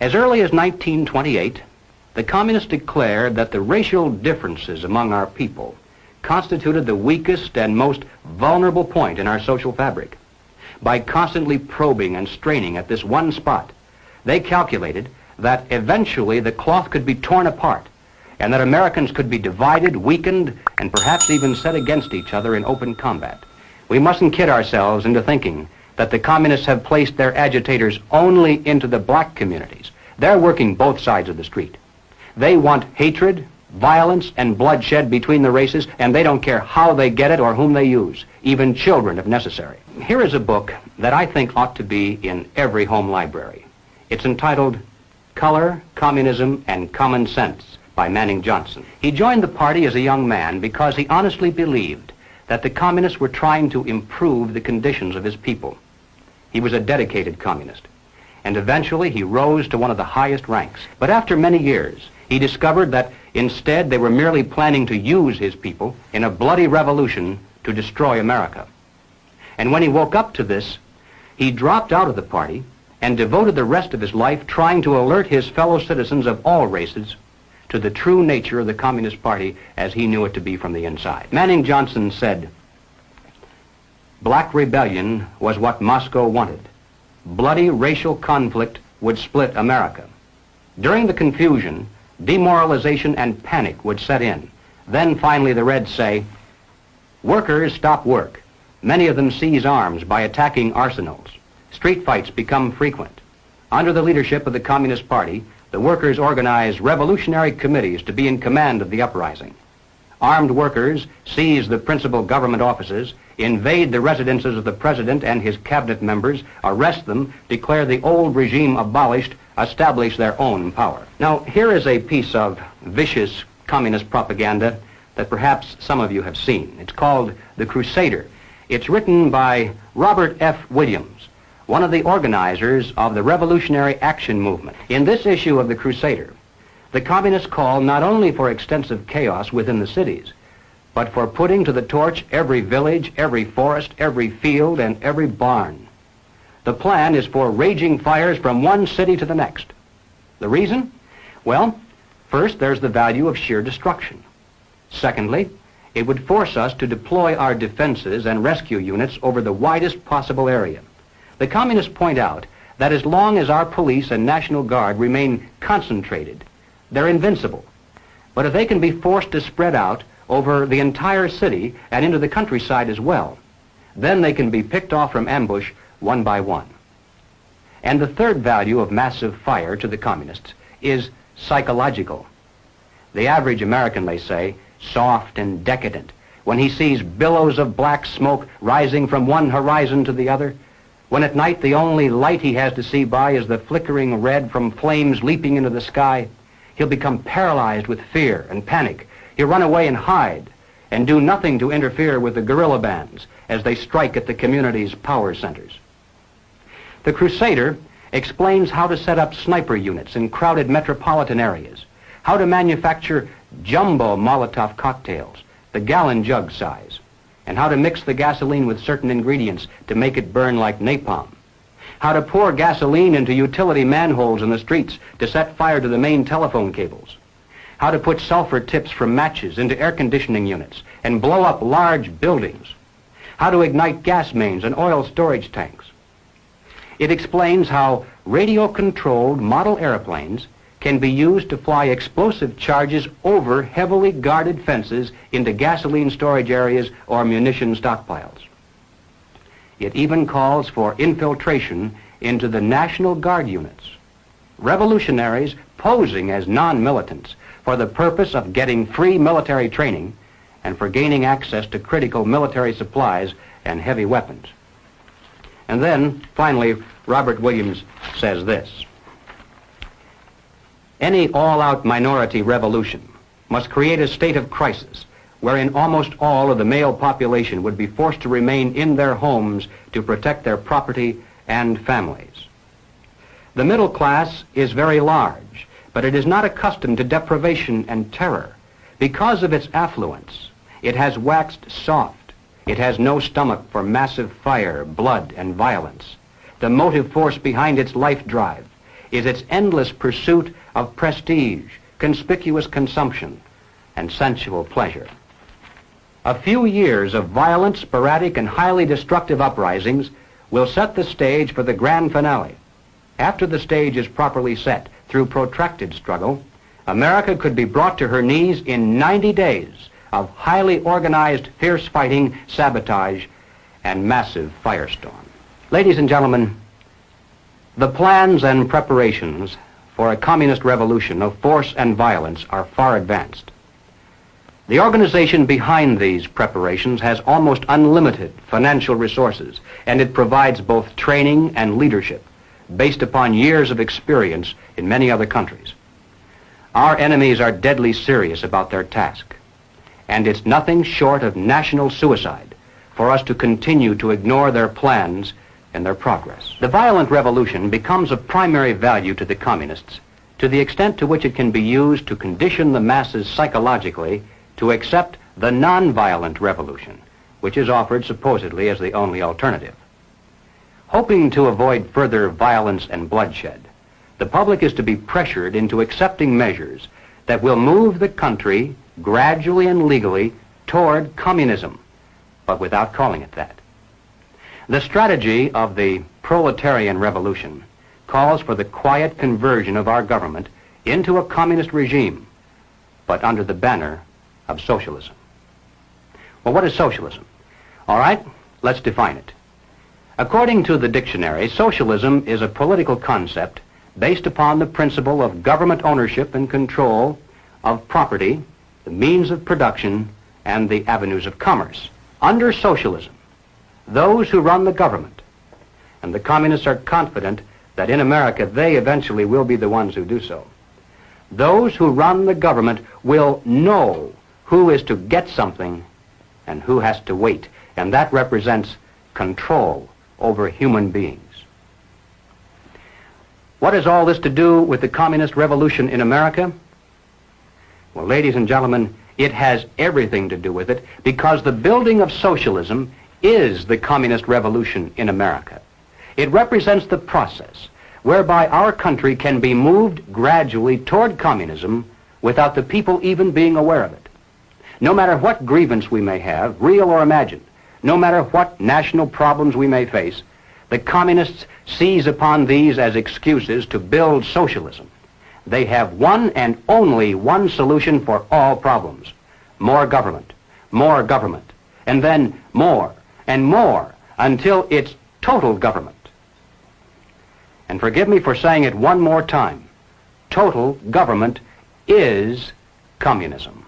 As early as 1928, the communists declared that the racial differences among our people constituted the weakest and most vulnerable point in our social fabric. By constantly probing and straining at this one spot, they calculated that eventually the cloth could be torn apart and that Americans could be divided, weakened, and perhaps even set against each other in open combat. We mustn't kid ourselves into thinking that the communists have placed their agitators only into the black communities. They're working both sides of the street. They want hatred, violence, and bloodshed between the races, and they don't care how they get it or whom they use, even children if necessary. Here is a book that I think ought to be in every home library. It's entitled Color, Communism, and Common Sense by Manning Johnson. He joined the party as a young man because he honestly believed that the communists were trying to improve the conditions of his people. He was a dedicated communist, and eventually he rose to one of the highest ranks. But after many years, he discovered that instead they were merely planning to use his people in a bloody revolution to destroy America. And when he woke up to this, he dropped out of the party and devoted the rest of his life trying to alert his fellow citizens of all races to the true nature of the Communist Party as he knew it to be from the inside. Manning Johnson said, "Black rebellion was what Moscow wanted. Bloody racial conflict would split America. During the confusion, demoralization and panic would set in. Then finally the Reds say, workers stop work. Many of them seize arms by attacking arsenals. Street fights become frequent. Under the leadership of the Communist Party, the workers organize revolutionary committees to be in command of the uprising. Armed workers seize the principal government offices, invade the residences of the president and his cabinet members, arrest them, declare the old regime abolished, establish their own power." Now, here is a piece of vicious communist propaganda that perhaps some of you have seen. It's called The Crusader. It's written by Robert F. Williams, one of the organizers of the Revolutionary Action Movement. In this issue of The Crusader, the communists call not only for extensive chaos within the cities, but for putting to the torch every village, every forest, every field, and every barn. The plan is for raging fires from one city to the next. The reason? Well, first, there's the value of sheer destruction. Secondly, it would force us to deploy our defenses and rescue units over the widest possible area. The communists point out that as long as our police and National Guard remain concentrated, they're invincible. But if they can be forced to spread out over the entire city and into the countryside as well, then they can be picked off from ambush one by one. And the third value of massive fire to the communists is psychological. The average American, they say, soft and decadent, when he sees billows of black smoke rising from one horizon to the other, when at night the only light he has to see by is the flickering red from flames leaping into the sky, he'll become paralyzed with fear and panic. He'll run away and hide and do nothing to interfere with the guerrilla bands as they strike at the community's power centers. The Crusader explains how to set up sniper units in crowded metropolitan areas, how to manufacture jumbo Molotov cocktails, the gallon jug size, and how to mix the gasoline with certain ingredients to make it burn like napalm, how to pour gasoline into utility manholes in the streets to set fire to the main telephone cables, how to put sulfur tips from matches into air conditioning units and blow up large buildings, how to ignite gas mains and oil storage tanks. It explains how radio-controlled model airplanes can be used to fly explosive charges over heavily guarded fences into gasoline storage areas or munition stockpiles. It even calls for infiltration into the National Guard units, revolutionaries posing as non-militants for the purpose of getting free military training and for gaining access to critical military supplies and heavy weapons. And then, finally, Robert Williams says this: any all-out minority revolution must create a state of crisis wherein almost all of the male population would be forced to remain in their homes to protect their property and families. The middle class is very large, but it is not accustomed to deprivation and terror. Because of its affluence, it has waxed soft. It has no stomach for massive fire, blood, and violence. The motive force behind its life drive is its endless pursuit of prestige, conspicuous consumption, and sensual pleasure. A few years of violent, sporadic, and highly destructive uprisings will set the stage for the grand finale. After the stage is properly set through protracted struggle, America could be brought to her knees in 90 days of highly organized, fierce fighting, sabotage, and massive firestorm. Ladies and gentlemen, the plans and preparations for a communist revolution of force and violence are far advanced. The organization behind these preparations has almost unlimited financial resources, and it provides both training and leadership based upon years of experience in many other countries. Our enemies are deadly serious about their task, and it's nothing short of national suicide for us to continue to ignore their plans and their progress. The violent revolution becomes of primary value to the communists to the extent to which it can be used to condition the masses psychologically to accept the non-violent revolution, which is offered supposedly as the only alternative. Hoping to avoid further violence and bloodshed, the public is to be pressured into accepting measures that will move the country gradually and legally toward communism, but without calling it that. The strategy of the proletarian revolution calls for the quiet conversion of our government into a communist regime, but under the banner of socialism. Well, what is socialism? All right, let's define it. According to the dictionary, socialism is a political concept based upon the principle of government ownership and control of property, the means of production, and the avenues of commerce. Under socialism, those who run the government, and the communists are confident that in America they eventually will be the ones who do so, those who run the government will know who is to get something and who has to wait, and that represents control over human beings. What has all this to do with the communist revolution in America? Well, ladies and gentlemen, it has everything to do with it, because the building of socialism is the communist revolution in America. It represents the process whereby our country can be moved gradually toward communism without the people even being aware of it. No matter what grievance we may have, real or imagined, no matter what national problems we may face, the communists seize upon these as excuses to build socialism. They have one and only one solution for all problems: more government, and then more and more until it's total government. And forgive me for saying it one more time, total government is communism.